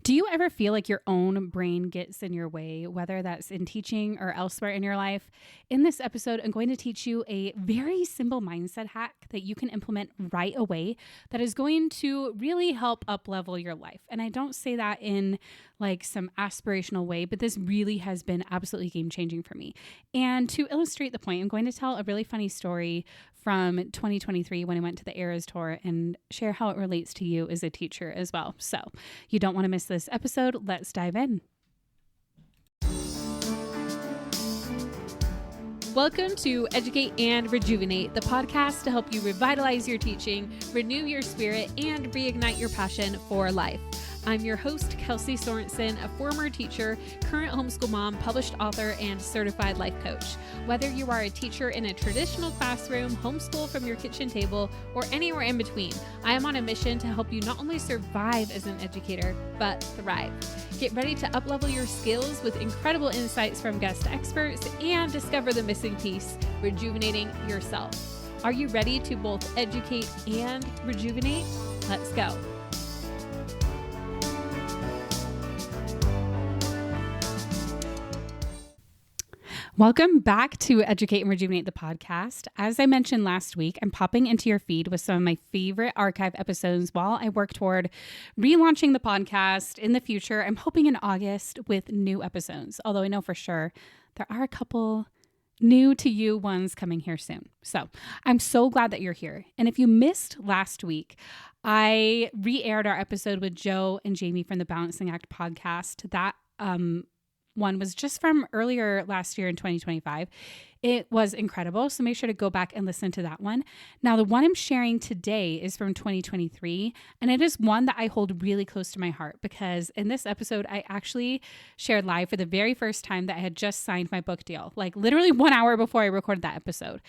Do you ever feel like your own brain gets in your way, whether that's in teaching or elsewhere in your life? In this episode, I'm going to teach you a very simple mindset hack that you can implement right away that is going to really help up-level your life. And I don't say that in like some aspirational way, but this really has been absolutely game-changing for me. And to illustrate the point, I'm going to tell a really funny story from 2023 when I went to the Eras Tour and share how it relates to you as a teacher as well. So you don't want to miss this episode. Let's dive in. Welcome to Educate and Rejuvenate, the podcast to help you revitalize your teaching, renew your spirit, and reignite your passion for life. I'm your host, Kelsey Sorensen, a former teacher, current homeschool mom, published author, and certified life coach. Whether you are a teacher in a traditional classroom, homeschool from your kitchen table, or anywhere in between, I am on a mission to help you not only survive as an educator, but thrive. Get ready to uplevel your skills with incredible insights from guest experts and discover the missing piece, rejuvenating yourself. Are you ready to both educate and rejuvenate? Let's go. Welcome back to Educate and Rejuvenate, the podcast. As I mentioned last week, I'm popping into your feed with some of my favorite archive episodes while I work toward relaunching the podcast in the future. I'm hoping in August with new episodes, although I know for sure there are a couple new to you ones coming here soon. So I'm so glad that you're here. And if you missed last week, I re-aired our episode with Joe and Jamie from the Balancing Act podcast. That one was just from earlier last year in 2025. It was incredible. So make sure to go back and listen to that one. Now, the one I'm sharing today is from 2023, and it is one that I hold really close to my heart because in this episode, I actually shared live for the very first time that I had just signed my book deal, like literally 1 hour before I recorded that episode.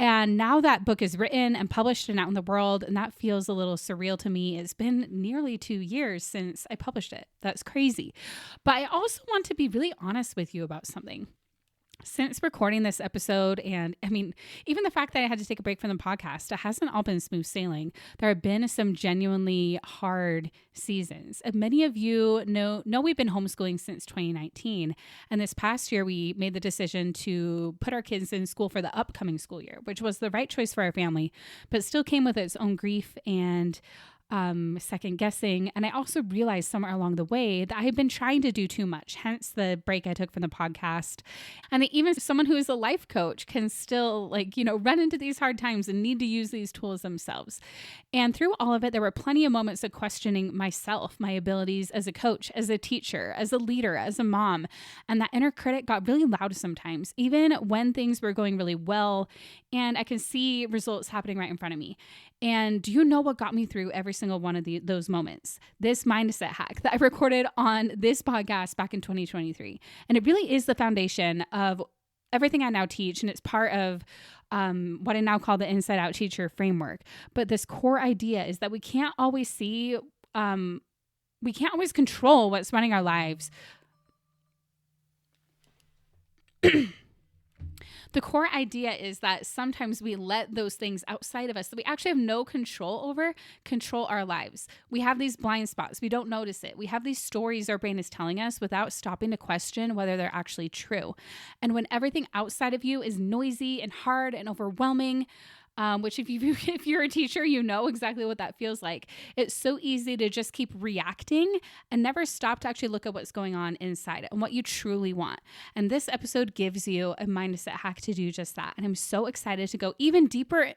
And now that book is written and published and out in the world, and that feels a little surreal to me. It's been nearly 2 years since I published it. That's crazy. But I also want to be really honest with you about something. Since recording this episode, and I mean, even the fact that I had to take a break from the podcast, it hasn't all been smooth sailing. There have been some genuinely hard seasons. And many of you know we've been homeschooling since 2019. And this past year, we made the decision to put our kids in school for the upcoming school year, which was the right choice for our family, but still came with its own grief and second guessing. And I also realized somewhere along the way that I had been trying to do too much, hence the break I took from the podcast. And that even someone who is a life coach can still run into these hard times and need to use these tools themselves. And through all of it, there were plenty of moments of questioning myself, my abilities as a coach, as a teacher, as a leader, as a mom. And that inner critic got really loud sometimes, even when things were going really well. And I can see results happening right in front of me. And do you know what got me through every single one of those moments? This mindset hack that I recorded on this podcast back in 2023. And it really is the foundation of everything I now teach. And it's part of what I now call the Inside Out Teacher framework. But this core idea is that we can't always control what's running our lives. The core idea is that sometimes we let those things outside of us that we actually have no control over control our lives. We have these blind spots. We don't notice it. We have these stories our brain is telling us without stopping to question whether they're actually true. And when everything outside of you is noisy and hard and overwhelming, which if you're a teacher, you know exactly what that feels like. It's so easy to just keep reacting and never stop to actually look at what's going on inside and what you truly want. And this episode gives you a mindset hack to do just that. And I'm so excited to go even deeper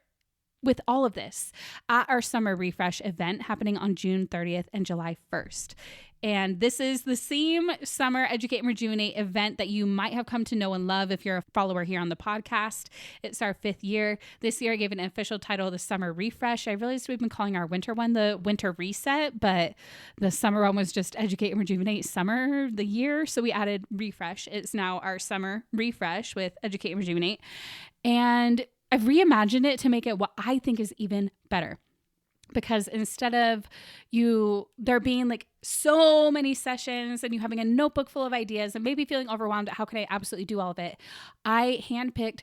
with all of this at our summer refresh event happening on June 30th and July 1st. And this is the same summer Educate and Rejuvenate event that you might have come to know and love if you're a follower here on the podcast. It's our 5th year. This year I gave an official title, the Summer Refresh. I realized we've been calling our winter one the Winter Reset, but the summer one was just Educate and Rejuvenate Summer, the year. So we added Refresh. It's now our Summer Refresh with Educate and Rejuvenate. And I've reimagined it to make it what I think is even better. Because instead of there being like so many sessions and you having a notebook full of ideas and maybe feeling overwhelmed at how can I absolutely do all of it, I handpicked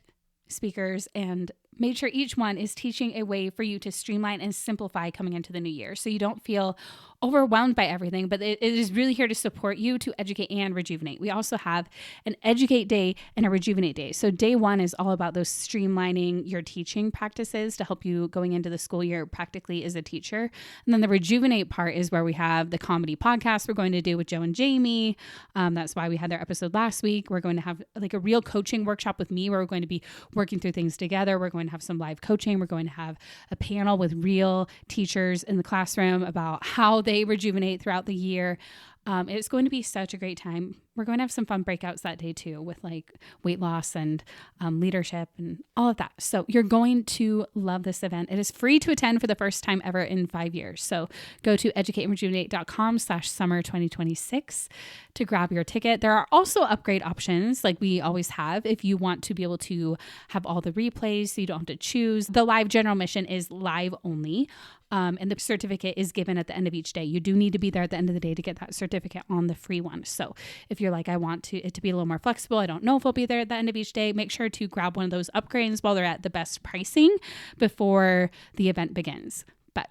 speakers and made sure each one is teaching a way for you to streamline and simplify coming into the new year, so you don't feel overwhelmed by everything, but it is really here to support you to educate and rejuvenate. We also have an educate day and a rejuvenate day. So day one is all about those streamlining your teaching practices to help you going into the school year practically as a teacher. And then the rejuvenate part is where we have the comedy podcast we're going to do with Joe and Jamie. That's why we had their episode last week. We're going to have like a real coaching workshop with me where we're going to be working through things together. We're going to have some live coaching. We're going to have a panel with real teachers in the classroom about how they rejuvenate throughout the year. It's going to be such a great time. We're going to have some fun breakouts that day too, with like weight loss and leadership and all of that. So you're going to love this event. It is free to attend for the first time ever in 5 years. So go to educateandrejuvenate.com/summer 2026 to grab your ticket. There are also upgrade options like we always have if you want to be able to have all the replays so you don't have to choose. The live general mission is live only. And the certificate is given at the end of each day. You do need to be there at the end of the day to get that certificate on the free one. So if you're like, I want it to be a little more flexible, I don't know if I'll be there at the end of each day, make sure to grab one of those upgrades while they're at the best pricing before the event begins. But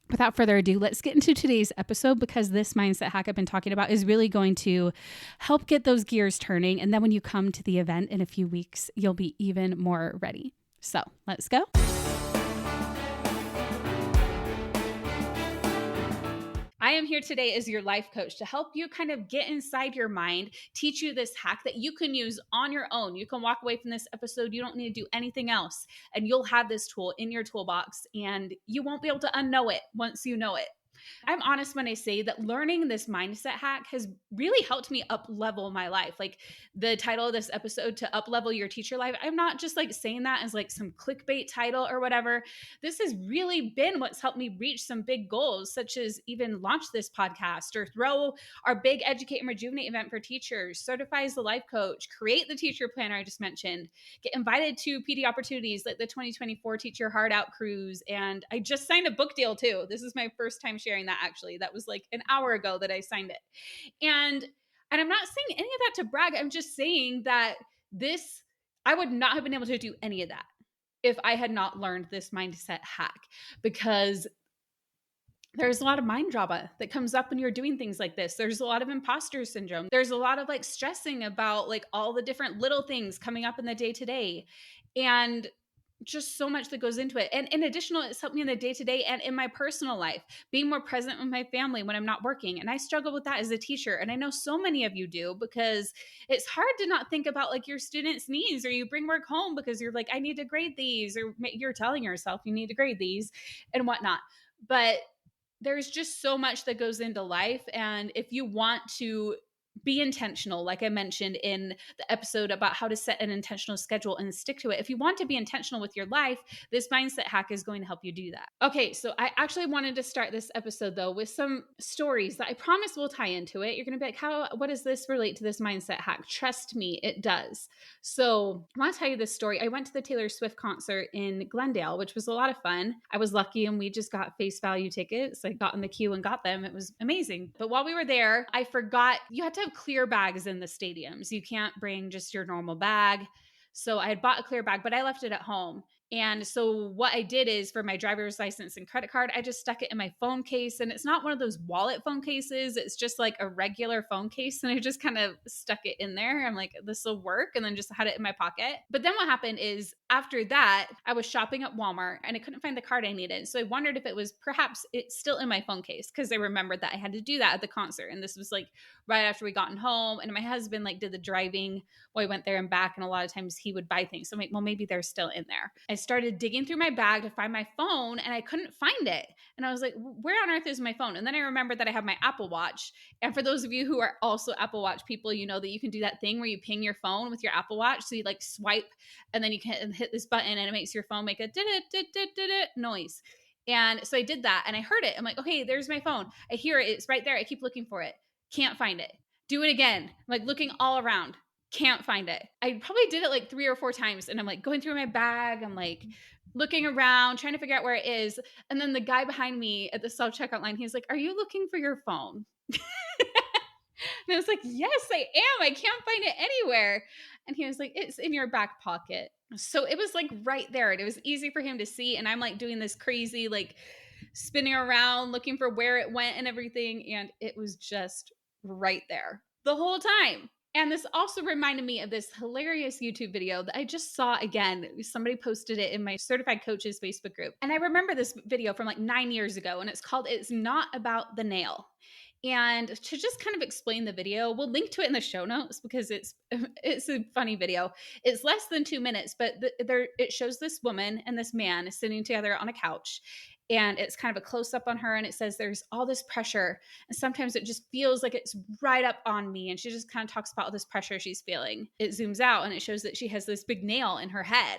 without further ado, let's get into today's episode, because this mindset hack I've been talking about is really going to help get those gears turning. And then when you come to the event in a few weeks, you'll be even more ready. So let's go. I am here today as your life coach to help you kind of get inside your mind, teach you this hack that you can use on your own. You can walk away from this episode. You don't need to do anything else. And you'll have this tool in your toolbox and you won't be able to unknow it once you know it. I'm honest when I say that learning this mindset hack has really helped me up level my life. Like the title of this episode, to up level your teacher life. I'm not just like saying that as like some clickbait title or whatever. This has really been what's helped me reach some big goals, such as even launch this podcast or throw our big Educate and Rejuvenate event for teachers, certify as the life coach, create the teacher planner I just mentioned, get invited to PD opportunities like the 2024 Teacher Hard Out Cruise. And I just signed a book deal too. This is my first time sharing that actually. That was like an hour ago that I signed it. And I'm not saying any of that to brag. I'm just saying that I would not have been able to do any of that if I had not learned this mindset hack, because there's a lot of mind drama that comes up when you're doing things like this. There's a lot of imposter syndrome. There's a lot of like stressing about like all the different little things coming up in the day to day. And just so much that goes into it. And in addition, it's helped me in the day-to-day and in my personal life, being more present with my family when I'm not working. And I struggle with that as a teacher. And I know so many of you do, because it's hard to not think about like your students' needs, or you bring work home because you're like, I need to grade these, or you're telling yourself you need to grade these and whatnot. But there's just so much that goes into life. And if you want to be intentional, like I mentioned in the episode about how to set an intentional schedule and stick to it. If you want to be intentional with your life, this mindset hack is going to help you do that. Okay, so I actually wanted to start this episode though with some stories that I promise will tie into it. You're going to be like, what does this relate to this mindset hack? Trust me, it does. So I want to tell you this story. I went to the Taylor Swift concert in Glendale, which was a lot of fun. I was lucky and we just got face value tickets. I got in the queue and got them. It was amazing. But while we were there, I forgot you had to have clear bags in the stadiums. You can't bring just your normal bag. So I had bought a clear bag, but I left it at home. And so what I did is, for my driver's license and credit card, I just stuck it in my phone case. And it's not one of those wallet phone cases. It's just like a regular phone case. And I just kind of stuck it in there. I'm like, this will work. And then just had it in my pocket. But then what happened is, after that, I was shopping at Walmart and I couldn't find the card I needed. So I wondered if it was perhaps it's still in my phone case, because I remembered that I had to do that at the concert. And this was like right after we gotten home. And my husband like did the driving while I went there and back. And a lot of times he would buy things. So I'm like, well, maybe they're still in there. I started digging through my bag to find my phone and I couldn't find it. And I was like, where on earth is my phone? And then I remembered that I have my Apple Watch. And for those of you who are also Apple Watch people, you know that you can do that thing where you ping your phone with your Apple Watch. So you like swipe and then you can hit this button and it makes your phone make a noise. And so I did that and I heard it. I'm like, okay, there's my phone. I hear it. It's right there. I keep looking for it. Can't find it. Do it again. I'm like looking all around. Can't find it. I probably did it like 3 or 4 times. And I'm like going through my bag. I'm like looking around, trying to figure out where it is. And then the guy behind me at the self-checkout line, he's like, are you looking for your phone? And I was like, yes, I am. I can't find it anywhere. And he was like, it's in your back pocket. So it was like right there, and it was easy for him to see. And I'm like doing this crazy, like spinning around, looking for where it went and everything. And it was just right there the whole time. And this also reminded me of this hilarious YouTube video that I just saw again. Somebody posted it in my certified coaches Facebook group. And I remember this video from like 9 years ago, and it's called It's Not About the Nail. And to just kind of explain the video, we'll link to it in the show notes because it's a funny video. It's less than 2 minutes, but it shows this woman and this man sitting together on a couch, and it's kind of a close up on her, and it says there's all this pressure, and sometimes it just feels like it's right up on me, and she just kind of talks about all this pressure she's feeling. It zooms out and it shows that she has this big nail in her head,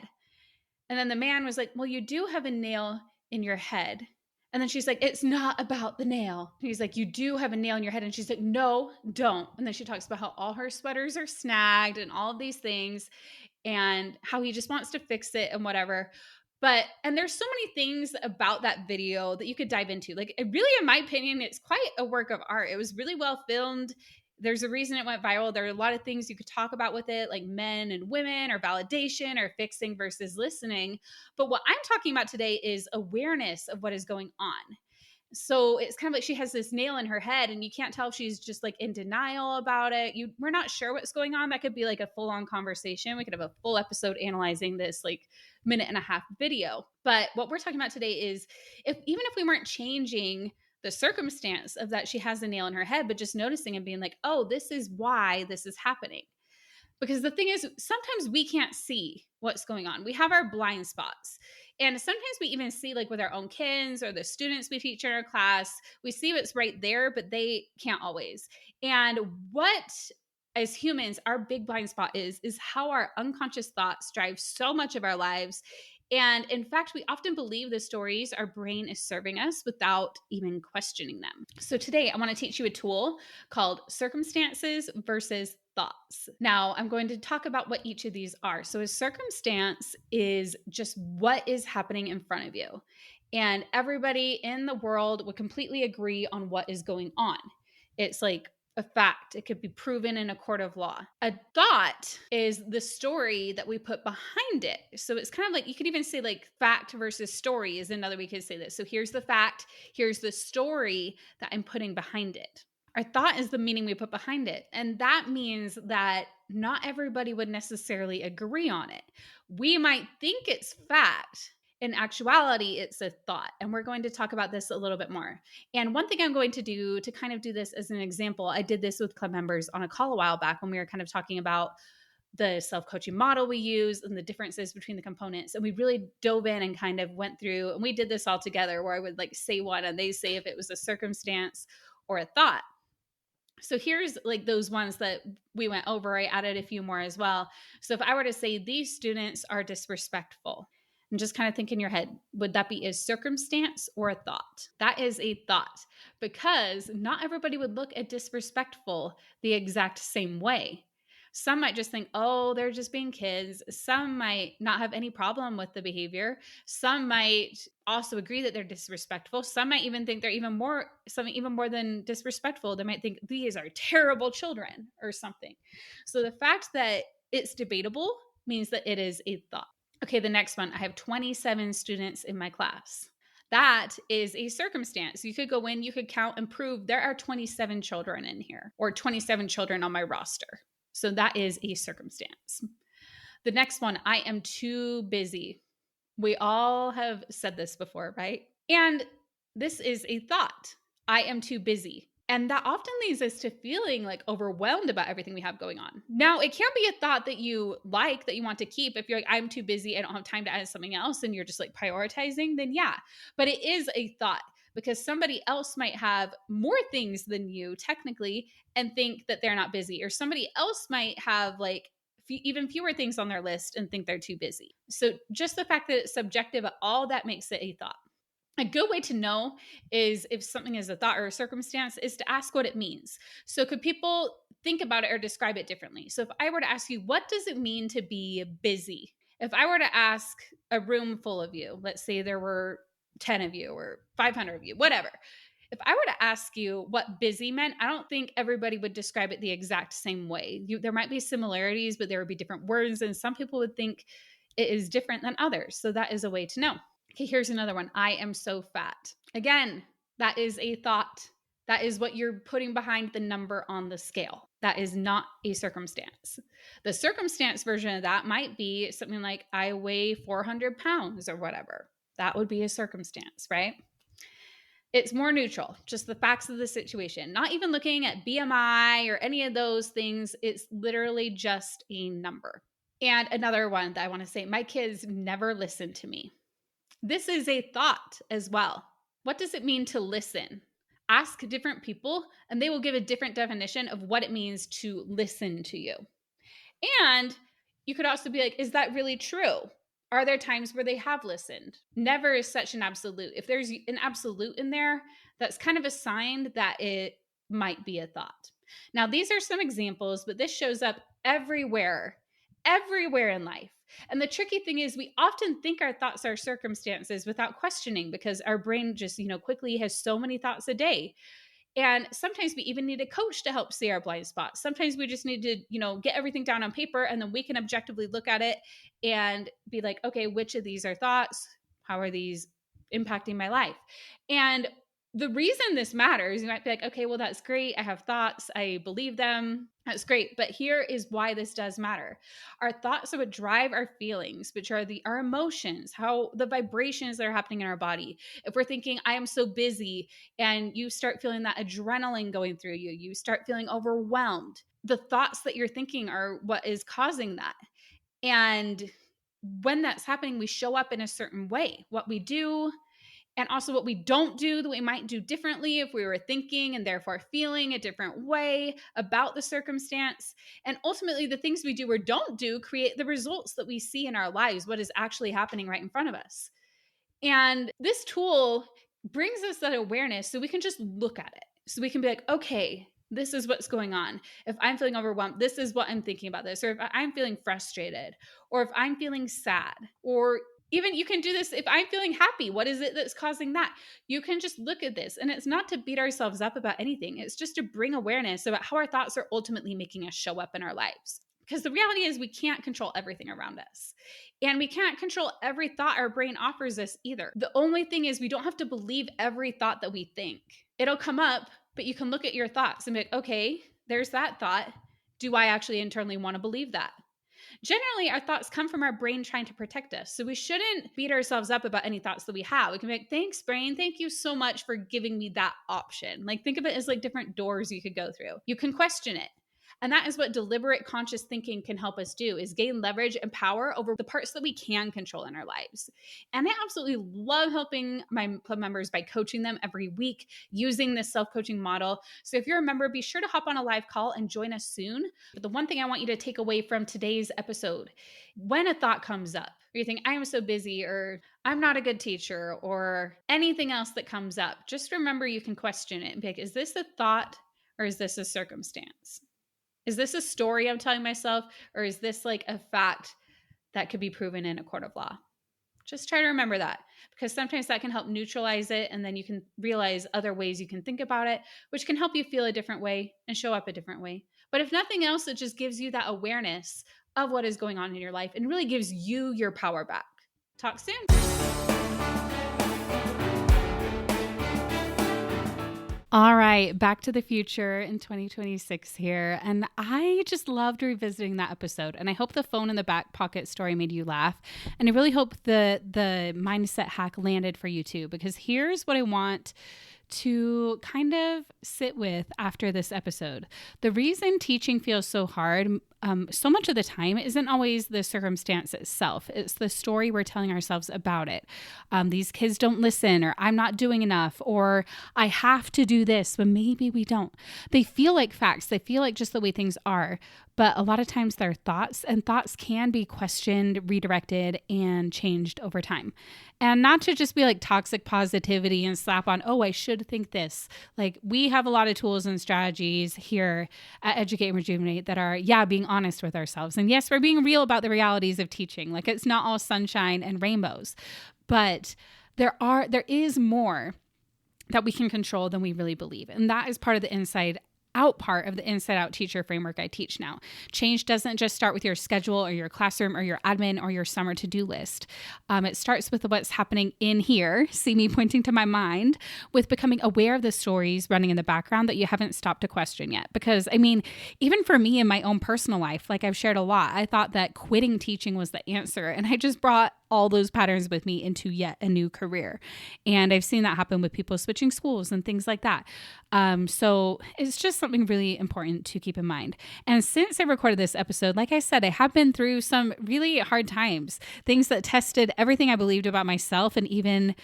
and then the man was like, well, you do have a nail in your head. And then she's like, it's not about the nail. And he's like, you do have a nail in your head. And she's like, no, don't. And then she talks about how all her sweaters are snagged and all of these things, and how he just wants to fix it and whatever. And there's so many things about that video that you could dive into. Like, it really, in my opinion, it's quite a work of art. It was really well filmed. There's a reason it went viral. There are a lot of things you could talk about with it, like men and women, or validation, or fixing versus listening. But what I'm talking about today is awareness of what is going on. So it's kind of like she has this nail in her head, and you can't tell if she's just like in denial about it. We're not sure what's going on. That could be like a full-on conversation. We could have a full episode analyzing this like minute and a half video. But what we're talking about today is, even if we weren't changing the circumstance of that she has a nail in her head, but just noticing and being like, oh, this is why this is happening. Because the thing is, sometimes we can't see what's going on. We have our blind spots. And sometimes we even see, like with our own kids or the students we teach in our class, we see what's right there, but they can't always. And what, as humans, our big blind spot is how our unconscious thoughts drive so much of our lives. And in fact, we often believe the stories our brain is serving us without even questioning them. So today I want to teach you a tool called circumstances versus thoughts. Now, I'm going to talk about what each of these are. So a circumstance is just what is happening in front of you. And everybody in the world would completely agree on what is going on. It's like a fact. It could be proven in a court of law. A thought is the story that we put behind it. So it's kind of like, you could even say like fact versus story is another way we could say this. So here's the fact, here's the story that I'm putting behind it. Our thought is the meaning we put behind it. And that means that not everybody would necessarily agree on it. We might think it's fact. In actuality, it's a thought. And we're going to talk about this a little bit more. And one thing I'm going to do to kind of do this as an example, I did this with club members on a call a while back when we were kind of talking about the self-coaching model we use and the differences between the components. And we really dove in and kind of went through, and we did this all together where I would like say one and they say if it was a circumstance or a thought. So here's like those ones that we went over. I added a few more as well. So if I were to say these students are disrespectful, and just kind of think in your head, would that be a circumstance or a thought? That is a thought, because not everybody would look at disrespectful the exact same way. Some might just think, oh, they're just being kids. Some might not have any problem with the behavior. Some might also agree that they're disrespectful. Some might even think they're even more than disrespectful. They might think these are terrible children or something. So the fact that it's debatable means that it is a thought. Okay, the next one. I have 27 students in my class. That is a circumstance. You could go in, you could count and prove there are 27 children in here, or 27 children on my roster. So that is a circumstance. The next one, I am too busy. We all have said this before, right? And this is a thought. I am too busy. And that often leads us to feeling like overwhelmed about everything we have going on. Now, it can be a thought that you like, that you want to keep. If you're like, I'm too busy, I don't have time to add something else, and you're just like prioritizing, then yeah. But it is a thought, because somebody else might have more things than you technically and think that they're not busy. Or somebody else might have like even fewer things on their list and think they're too busy. So just the fact that it's subjective, all that makes it a thought. A good way to know is if something is a thought or a circumstance is to ask what it means. So could people think about it or describe it differently? So if I were to ask you, what does it mean to be busy? If I were to ask a room full of you, let's say there were 10 of you or 500 of you, whatever. If I were to ask you what busy meant, I don't think everybody would describe it the exact same way. There might be similarities, but there would be different words. And some people would think it is different than others. So that is a way to know. Okay, here's another one. I am so fat. Again, that is a thought. That is what you're putting behind the number on the scale. That is not a circumstance. The circumstance version of that might be something like, I weigh 400 pounds or whatever. That would be a circumstance, right? It's more neutral, just the facts of the situation, not even looking at BMI or any of those things. It's literally just a number. And another one that I want to say, my kids never listen to me. This is a thought as well. What does it mean to listen? Ask different people and they will give a different definition of what it means to listen to you. And you could also be like, is that really true? Are there times where they have listened? Never is such an absolute. If there's an absolute in there, that's kind of a sign that it might be a thought. Now, these are some examples, but this shows up everywhere in life. And the tricky thing is we often think our thoughts are circumstances without questioning because our brain just, quickly has so many thoughts a day. And sometimes we even need a coach to help see our blind spots. Sometimes we just need to, get everything down on paper and then we can objectively look at it and be like, okay, which of these are thoughts? How are these impacting my life? And the reason this matters, you might be like, okay, well, that's great. I have thoughts. I believe them. That's great. But here is why this does matter. Our thoughts are what drive our feelings, which are our emotions, how the vibrations that are happening in our body. If we're thinking, I am so busy, and you start feeling that adrenaline going through you, you start feeling overwhelmed. The thoughts that you're thinking are what is causing that. And when that's happening, we show up in a certain way. What we do, and also what we don't do that we might do differently if we were thinking and therefore feeling a different way about the circumstance. And ultimately, the things we do or don't do create the results that we see in our lives, what is actually happening right in front of us. And this tool brings us that awareness so we can just look at it. So we can be like, okay, this is what's going on. If I'm feeling overwhelmed, this is what I'm thinking about this. Or if I'm feeling frustrated, or if I'm feeling sad, or even you can do this if I'm feeling happy. What is it that's causing that? You can just look at this. And it's not to beat ourselves up about anything. It's just to bring awareness about how our thoughts are ultimately making us show up in our lives. Because the reality is we can't control everything around us. And we can't control every thought our brain offers us either. The only thing is we don't have to believe every thought that we think. It'll come up, but you can look at your thoughts and be like, okay, there's that thought. Do I actually internally want to believe that? Generally, our thoughts come from our brain trying to protect us. So we shouldn't beat ourselves up about any thoughts that we have. We can be like, thanks, brain. Thank you so much for giving me that option. Like, think of it as like different doors you could go through. You can question it. And that is what deliberate conscious thinking can help us do, is gain leverage and power over the parts that we can control in our lives. And I absolutely love helping my club members by coaching them every week using this self-coaching model. So if you're a member, be sure to hop on a live call and join us soon. But the one thing I want you to take away from today's episode, when a thought comes up, or you think, I am so busy, or I'm not a good teacher, or anything else that comes up, just remember you can question it and be like, is this a thought or is this a circumstance? Is this a story I'm telling myself, or is this like a fact that could be proven in a court of law? Just try to remember that, because sometimes that can help neutralize it. And then you can realize other ways you can think about it, which can help you feel a different way and show up a different way. But if nothing else, it just gives you that awareness of what is going on in your life and really gives you your power back. Talk soon. All right, Back to the Future in 2026 here. And I just loved revisiting that episode. And I hope the phone in the back pocket story made you laugh. And I really hope the mindset hack landed for you too, because here's what I want to kind of sit with after this episode. The reason teaching feels so hard so much of the time isn't always the circumstance itself. It's the story we're telling ourselves about it. These kids don't listen, or I'm not doing enough, or I have to do this, but maybe we don't. They feel like facts. They feel like just the way things are. But a lot of times they're thoughts, and thoughts can be questioned, redirected, and changed over time. And not to just be like toxic positivity and slap on, oh, I should think this. Like, we have a lot of tools and strategies here at Educate and Rejuvenate that are, being honest with ourselves. And yes, we're being real about the realities of teaching. Like, it's not all sunshine and rainbows, but there is more that we can control than we really believe. And that is part of the inside out part of the inside out teacher framework I teach now. Change doesn't just start with your schedule or your classroom or your admin or your summer to-do list. It starts with what's happening in here. See me pointing to my mind, with becoming aware of the stories running in the background that you haven't stopped to question yet. Because even for me in my own personal life, like I've shared a lot, I thought that quitting teaching was the answer. And I just brought all those patterns with me into yet a new career. And I've seen that happen with people switching schools and things like that. So it's just something really important to keep in mind. And since I recorded this episode, like I said, I have been through some really hard times, things that tested everything I believed about myself and even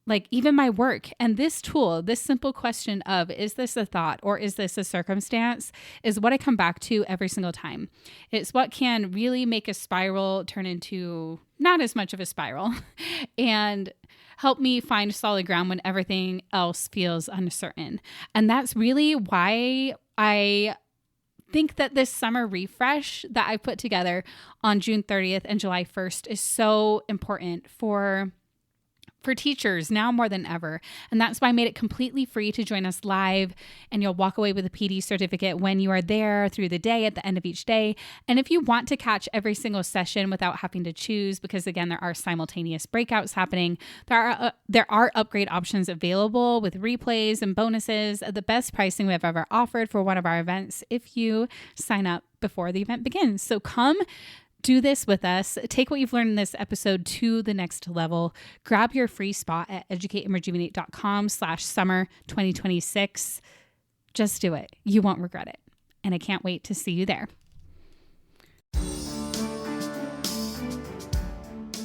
my work. And this tool, this simple question of, is this a thought or is this a circumstance, is what I come back to every single time. It's what can really make a spiral turn into not as much of a spiral and help me find solid ground when everything else feels uncertain. And that's really why I think that this summer refresh that I put together on June 30th and July 1st is so important for teachers now more than ever. And that's why I made it completely free to join us live, and you'll walk away with a PD certificate when you are there through the day at the end of each day. And if you want to catch every single session without having to choose, because again, there are simultaneous breakouts happening, there are upgrade options available with replays and bonuses at the best pricing we've ever offered for one of our events if you sign up before the event begins. So come do this with us. Take what you've learned in this episode to the next level. Grab your free spot at educateandrejuvenate.com/summer 2026. Just do it. You won't regret it. And I can't wait to see you there.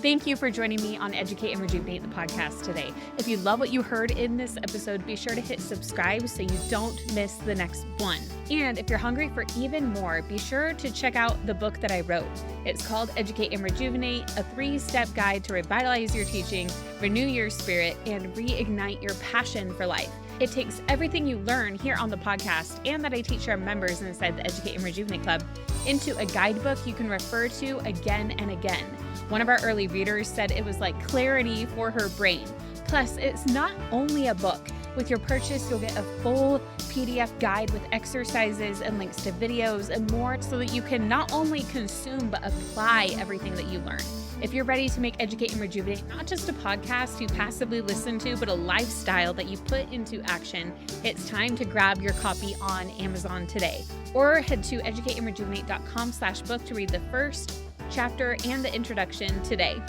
Thank you for joining me on Educate and Rejuvenate the podcast today. If you love what you heard in this episode, be sure to hit subscribe so you don't miss the next one. And if you're hungry for even more, be sure to check out the book that I wrote. It's called Educate and Rejuvenate, a 3-step guide to revitalize your teaching, renew your spirit, and reignite your passion for life. It takes everything you learn here on the podcast and that I teach our members inside the Educate and Rejuvenate Club into a guidebook you can refer to again and again. One of our early readers said it was like clarity for her brain. Plus, it's not only a book. With your purchase, you'll get a full PDF guide with exercises and links to videos and more so that you can not only consume but apply everything that you learn. If you're ready to make Educate and Rejuvenate not just a podcast you passively listen to, but a lifestyle that you put into action, it's time to grab your copy on Amazon today. Or head to educateandrejuvenate.com/book to read the first chapter and the introduction today.